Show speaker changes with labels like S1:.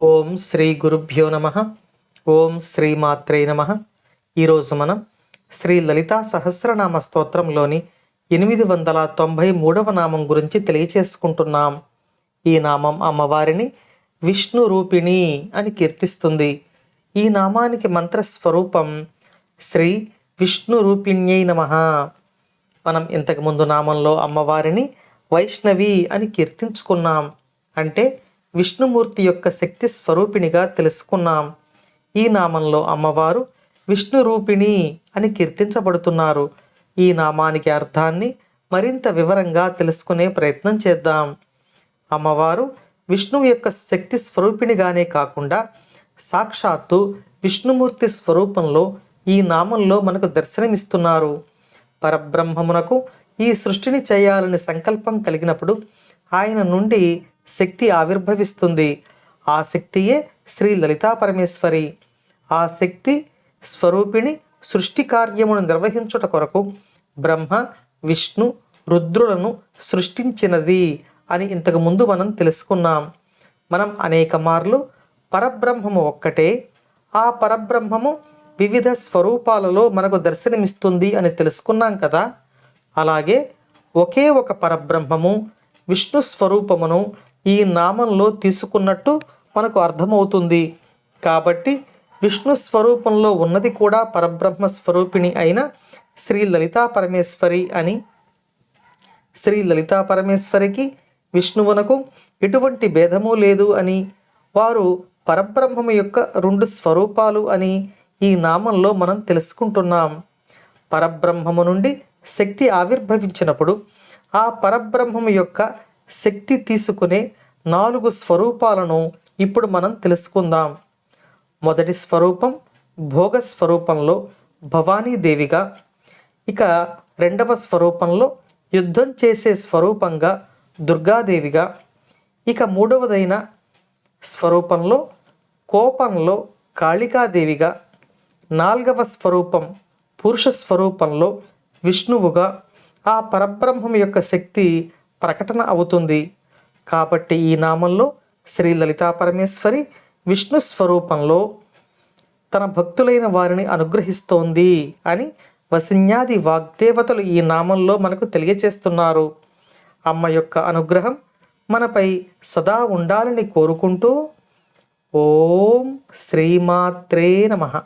S1: ఓం శ్రీ గురుభ్యో నమ. ఓం శ్రీమాత్రే నమ. ఈరోజు మనం శ్రీ లలితా సహస్రనామ స్తోత్రంలోని 893వ నామం గురించి తెలియచేసుకుంటున్నాం. ఈ నామం అమ్మవారిని విష్ణు రూపిణి అని కీర్తిస్తుంది. ఈ నామానికి మంత్రస్వరూపం శ్రీ విష్ణు రూపిణ్యై నమః. మనం ఇంతకుముందు నామంలో అమ్మవారిని వైష్ణవి అని కీర్తించుకున్నాం. అంటే విష్ణుమూర్తి యొక్క శక్తి స్వరూపిణిగా తెలుసుకున్నాం. ఈ నామంలో అమ్మవారు విష్ణు రూపిణి అని కీర్తించబడుతున్నారు. ఈ నామానికి అర్థాన్ని మరింత వివరంగా తెలుసుకునే ప్రయత్నం చేద్దాం. అమ్మవారు విష్ణువు యొక్క శక్తి స్వరూపిణిగానే కాకుండా సాక్షాత్తు విష్ణుమూర్తి స్వరూపంలో ఈ నామంలో మనకు దర్శనమిస్తున్నారు. పరబ్రహ్మమునకు ఈ సృష్టిని చేయాలని సంకల్పం కలిగినప్పుడు ఆయన నుండి శక్తి ఆవిర్భవిస్తుంది. ఆ శక్తియే శ్రీ లలితా పరమేశ్వరి. ఆ శక్తి స్వరూపిణి సృష్టి కార్యమును నిర్వహించుట కొరకు బ్రహ్మ విష్ణు రుద్రులను సృష్టించినది అని ఇంతకుముందు మనం తెలుసుకున్నాం. మనం అనేక మార్లు పరబ్రహ్మము ఒక్కటే, ఆ పరబ్రహ్మము వివిధ స్వరూపాలలో మనకు దర్శనమిస్తుంది అని తెలుసుకున్నాం కదా. అలాగే ఒకే ఒక పరబ్రహ్మము విష్ణు స్వరూపమును ఈ నామంలో తీసుకున్నట్టు మనకు అర్థమవుతుంది. కాబట్టి విష్ణు స్వరూపంలో ఉన్నది కూడా పరబ్రహ్మ స్వరూపిణి అయిన శ్రీ లలితా పరమేశ్వరి అని, శ్రీ లలితా పరమేశ్వరికి విష్ణువునకు ఎటువంటి భేదము లేదు అని, వారు పరబ్రహ్మము యొక్క రెండు స్వరూపాలు అని ఈ నామంలో మనం తెలుసుకుంటున్నాం. పరబ్రహ్మము నుండి శక్తి ఆవిర్భవించినప్పుడు ఆ పరబ్రహ్మము యొక్క శక్తి తీసుకునే 4 స్వరూపాలను ఇప్పుడు మనం తెలుసుకుందాం. మొదటి స్వరూపం భోగ స్వరూపంలో భవానీదేవిగా, ఇక రెండవ స్వరూపంలో యుద్ధం చేసే స్వరూపంగా దుర్గాదేవిగా, ఇక మూడవదైన స్వరూపంలో కోపంలో కాళికాదేవిగా, 4వ స్వరూపం పురుష స్వరూపంలో విష్ణువుగా ఆ పరబ్రహ్మం యొక్క శక్తి ప్రకటన అవుతుంది. కాబట్టి ఈ నామంలో శ్రీ లలితా పరమేశ్వరి విష్ణు స్వరూపంలో తన భక్తులైన వారిని అనుగ్రహిస్తోంది అని వసిన్యాది వాగ్దేవతలు ఈ నామంలో మనకు తెలియచేస్తున్నారు. అమ్మ యొక్క అనుగ్రహం మనపై సదా ఉండాలని కోరుకుంటూ ఓం శ్రీమాత్రే నమః.